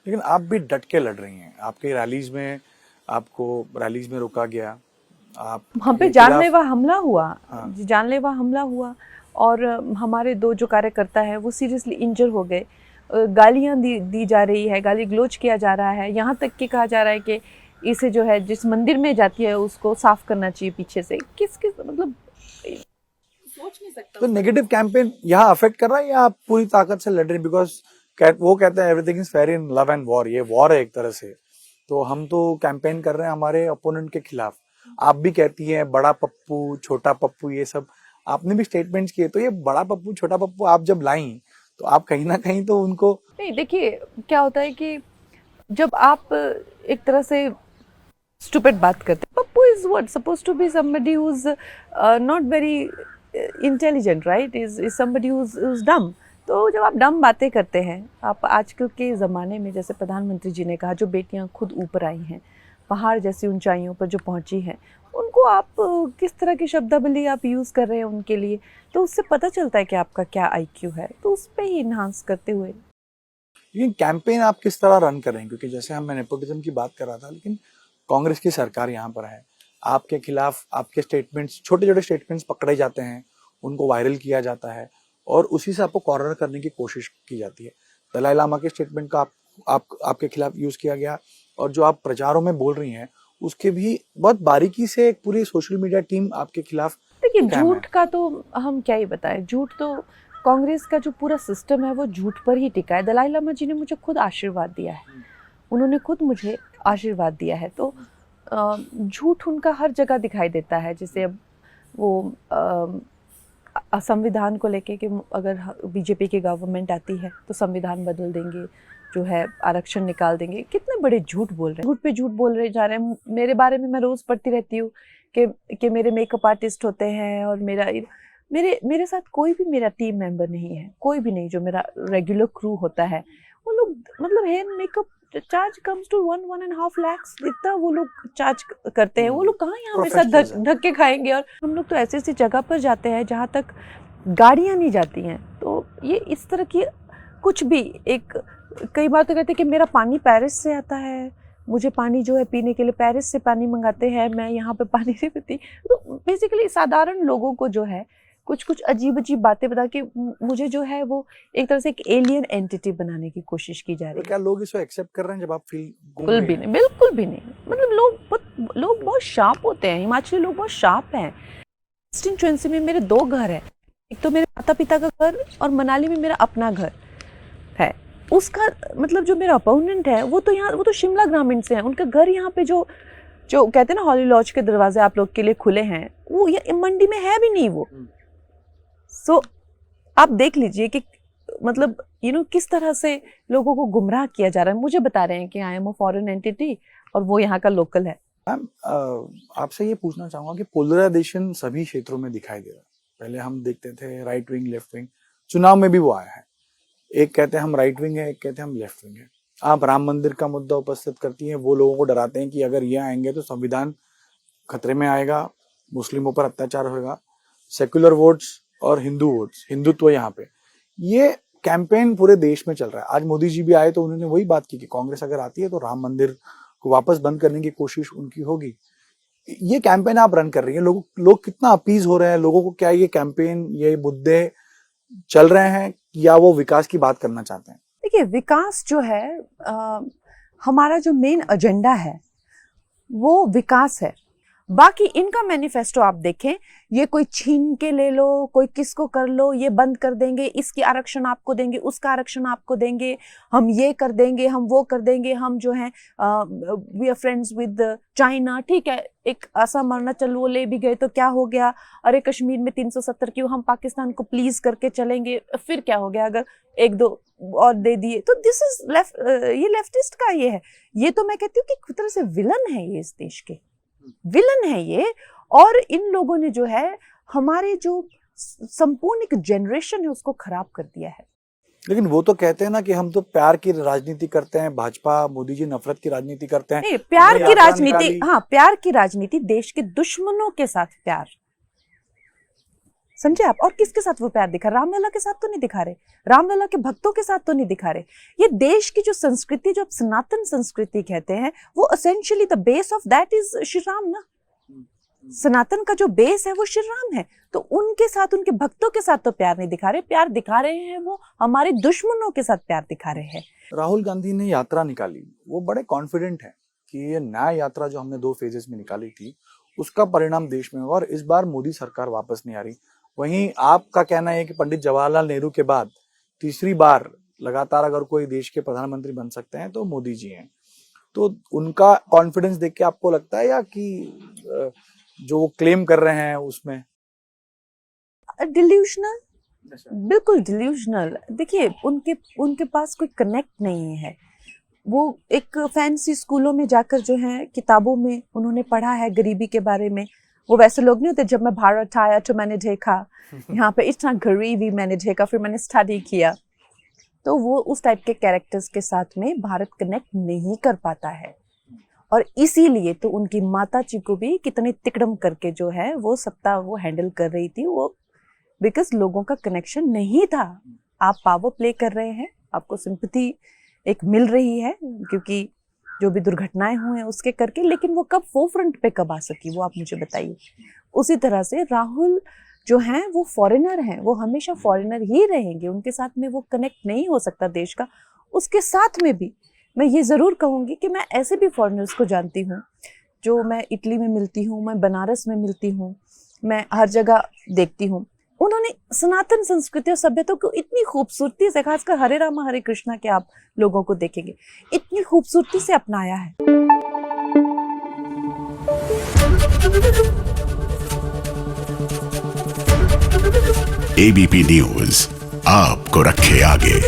लेकिन आप भी डट के लड़ रही हैं। आपके रैलीज में, आपको रैलीज में रोका गया, आप हम पे जानलेवा हमला हुआ। जानलेवा हमला हुआ और हमारे दो जो कार्यकर्ता है वो सीरियसली इंजर हो गए। गालियां दी जा रही है, गाली गलौज किया जा रहा है, यहाँ तक कि कहा जा रहा है कि इसे जो है जिस मंदिर में जाती है उसको साफ करना चाहिए पीछे से। किस मतलब सोच नहीं सकता। तो नेगेटिव कैंपेन यहाँ अफेक्ट कर रहा है या आप पूरी ताकत से लड़ रहे हैं? बिकॉज वो कहते हैं everything is fair in love and war. ये वॉर है एक तरह से। तो हम तो कैंपेन कर रहे हैं हमारे ओपोनेंट के खिलाफ। आप भी कहती हैं बड़ा पप्पू, छोटा पप्पू, ये सब आपने भी स्टेटमेंट्स किए। तो ये बड़ा पप्पू, छोटा पप्पू आप जब लाई तो आप कहीं ना कहीं तो उनको नहीं, देखिए क्या होता है कि जब आप एक तरह से स्टूपिड बात करते हैं, Pappu is what suppose to be somebody who is not very intelligent, right? Is somebody who is dumb. तो जब आप डम बातें करते हैं, आप आजकल के ज़माने में जैसे प्रधानमंत्री जी ने कहा, जो बेटियां खुद ऊपर आई हैं, पहाड़ जैसी ऊंचाइयों पर जो पहुंची हैं, उनको आप किस तरह की शब्दावली आप यूज़ कर रहे हैं उनके लिए, तो उससे पता चलता है कि आपका क्या आईक्यू है। तो उस पर ही इन्हांस करते हुए। लेकिन कैंपेन आप किस तरह रन कर रहे हैं? क्योंकि जैसे हम नेपोटिज्म की बात कर रहा था, लेकिन कांग्रेस की सरकार यहाँ पर है, आपके खिलाफ आपके स्टेटमेंट्स, छोटे छोटे स्टेटमेंट्स पकड़े जाते हैं, उनको वायरल किया जाता है और उसी से आपको कॉर्नर करने की कोशिश की जाती है। दलाई लामा के स्टेटमेंट का आपके खिलाफ यूज किया गया और जो आप प्रचारों में बोल रही हैं उसके भी बहुत बारीकी से एक पूरी सोशल मीडिया टीम आपके खिलाफ। देखिए, झूठ का तो हम क्या ही बताएं। झूठ तो कांग्रेस का जो पूरा सिस्टम है वो झूठ पर ही टिका है। दलाई लामा जी ने मुझे खुद आशीर्वाद दिया है, उन्होंने खुद मुझे आशीर्वाद दिया है। तो झूठ उनका हर जगह दिखाई देता है। जैसे अब वो संविधान को लेके कि अगर बीजेपी की गवर्नमेंट आती है तो संविधान बदल देंगे, जो है आरक्षण निकाल देंगे। कितने बड़े झूठ बोल रहे हैं, झूठ पे झूठ बोल रहे जा रहे हैं। मेरे बारे में मैं रोज़ पढ़ती रहती हूँ कि मेरे मेकअप आर्टिस्ट होते हैं और मेरे साथ कोई भी मेरा टीम मेंबर नहीं है, कोई भी नहीं जो मेरा रेगुलर क्रू होता है। वो लोग मतलब hair makeup charge comes to 1.5 lakh, इतना वो लोग चार्ज करते हैं। वो लोग कहाँ यहाँ मेरे साथ धक्के खाएंगे? और हम लोग तो ऐसी ऐसी जगह पर जाते हैं जहाँ तक गाड़ियाँ नहीं जाती हैं। तो ये इस तरह की कुछ भी एक, कई बार तो कहते हैं कि मेरा पानी पेरिस से आता है, मुझे पानी जो है पीने के लिए पेरिस से पानी मंगाते हैं, मैं यहाँ पे पानी नहीं पीती। तो बेसिकली साधारण लोगों को जो है कुछ कुछ अजीब अजीब बातें बता के मुझे जो है वो एक तरह से एक एलियन एंटिटी बनाने की कोशिश की जा रही है। क्या लोग इसको एक्सेप्ट कर रहे हैं जब आप फील? बिल्कुल भी नहीं, बिल्कुल भी नहीं। मतलब लोग बहुत शार्प होते हैं, हिमाचली लोग बहुत शार्प हैं। कंस्टिट्यूएंसी में मेरे 2 घर हैं, एक तो मेरे माता पिता का घर और मनाली में मेरा अपना घर है। उसका मतलब जो मेरा अपोनेंट है वो तो शिमला ग्रामीण से है। उनका घर यहाँ पे जो कहते हैं ना हॉली लॉज के दरवाजे आप लोग के लिए खुले हैं, वो ये मंडी में है भी नहीं वो। सो आप देख लीजिए कि मतलब किस तरह से लोगों को गुमराह किया जा रहा है। मुझे बता रहे हैं कि I am a foreign entity और वो यहाँ का लोकल है। मैम, आपसे ये पूछना चाहूंगा कि पोलराइजेशन सभी क्षेत्रों में दिखाई दे रहा है। पहले हम देखते थे राइट विंग, लेफ्ट विंग, चुनाव में भी वो आया है। एक कहते हैं हम राइट विंग है, एक कहते हैं हम लेफ्ट विंग है। आप राम मंदिर का मुद्दा उपस्थित करती हैं, वो लोगों को डराते हैं कि अगर ये आएंगे तो संविधान खतरे में आएगा, मुस्लिमों पर अत्याचार होगा। सेक्युलर वोट्स और हिंदू वोट्स, हिंदुत्व यहाँ पे, ये कैंपेन पूरे देश में चल रहा है। आज मोदी जी भी आए तो उन्होंने वही बात की कि कांग्रेस अगर आती है तो राम मंदिर को वापस बंद करने की कोशिश उनकी होगी। ये कैंपेन आप रन कर रही है, लोग कितना अपीज हो रहे हैं लोगों को? क्या ये कैंपेन, ये मुद्दे चल रहे हैं या वो विकास की बात करना चाहते हैं? देखिए, विकास जो है हमारा जो मेन एजेंडा है वो विकास है। बाकी इनका मैनिफेस्टो आप देखें, ये कोई छीन के ले लो, कोई किसको कर लो, ये बंद कर देंगे, इसकी आरक्षण आपको देंगे, उसका आरक्षण आपको देंगे, हम ये कर देंगे, हम वो कर देंगे, हम जो है we are friends with China. ठीक है, एक असम अरुणाचल वो ले भी गए तो क्या हो गया? अरे कश्मीर में 370 क्यों? हम पाकिस्तान को प्लीज करके चलेंगे, फिर क्या हो गया अगर 1-2 और दे दिए? तो दिस इज लेफ्ट, ये लेफ्टिस्ट का ये है। ये तो मैं कहती हूँ कि एक तरह से विलन है, ये इस देश के विलन है ये। और इन लोगों ने जो है हमारे जो संपूर्ण एक जनरेशन है उसको खराब कर दिया है। लेकिन वो तो कहते हैं ना कि हम तो प्यार की राजनीति करते हैं, भाजपा मोदी जी नफरत की राजनीति करते हैं। नहीं, प्यार की राजनीति, हाँ, प्यार की राजनीति, देश के दुश्मनों के साथ प्यार, समझे आप? और किसके साथ वो प्यार दिखा? रामलला के साथ तो नहीं दिखा रहे, रामलला के भक्तों के साथ तो नहीं दिखा रहे। ये देश की जो संस्कृति, जो आप सनातन संस्कृति कहते हैं, वो essentially the base of that is Shri Ram ना। सनातन का जो बेस है वो श्री राम है। तो उनके साथ, उनके भक्तों के साथ तो प्यार नहीं दिखा रहे, प्यार दिखा रहे हैं वो हमारे दुश्मनों के साथ प्यार दिखा रहे हैं। राहुल गांधी ने यात्रा निकाली, वो बड़े कॉन्फिडेंट हैं कि ये न्याय यात्रा जो हमने 2 फेजेस में निकाली थी उसका परिणाम देश में होगा और इस बार मोदी सरकार वापस नहीं आ रही। वहीं आपका कहना है कि पंडित जवाहरलाल नेहरू के बाद तीसरी बार लगातार अगर कोई देश के प्रधानमंत्री बन सकते हैं तो मोदी जी हैं। तो उनका कॉन्फिडेंस देख के आपको लगता है या कि जो वो क्लेम कर रहे हैं उसमें डिल्यूशनल, बिल्कुल डिल्यूशनल। देखिए, उनके पास कोई कनेक्ट नहीं है। वो एक फैंसी स्कूलों में जाकर जो है किताबों में उन्होंने पढ़ा है गरीबी के बारे में। वो वैसे लोग नहीं होते, जब मैं भारत आया तो मैंने देखा यहाँ पे इतना गरीबी, मैंने देखा, फिर मैंने स्टडी किया। तो वो उस टाइप के कैरेक्टर्स के साथ में भारत कनेक्ट नहीं कर पाता है और इसीलिए तो उनकी माता जी को भी कितने तिकड़म करके जो है वो सत्ता वो हैंडल कर रही थी, वो बिकॉज लोगों का कनेक्शन नहीं था। आप पावर प्ले कर रहे हैं, आपको सिंपैथी एक मिल रही है क्योंकि जो भी दुर्घटनाएं हुए हैं उसके करके, लेकिन वो कब फोरफ्रंट पे कब आ सकी वो आप मुझे बताइए। उसी तरह से राहुल जो हैं वो फॉरेनर हैं, वो हमेशा फॉरेनर ही रहेंगे, उनके साथ में वो कनेक्ट नहीं हो सकता देश का। उसके साथ में भी मैं ये ज़रूर कहूँगी कि मैं ऐसे भी फॉरेनर्स को जानती हूँ जो मैं इटली में मिलती हूँ, मैं बनारस में मिलती हूँ, मैं हर जगह देखती हूँ। उन्होंने सनातन संस्कृति और सभ्यता को इतनी खूबसूरती से, खासकर हरे रामा हरे कृष्णा के आप लोगों को देखेंगे, इतनी खूबसूरती से अपनाया है। एबीपी न्यूज़ आपको रखे आगे।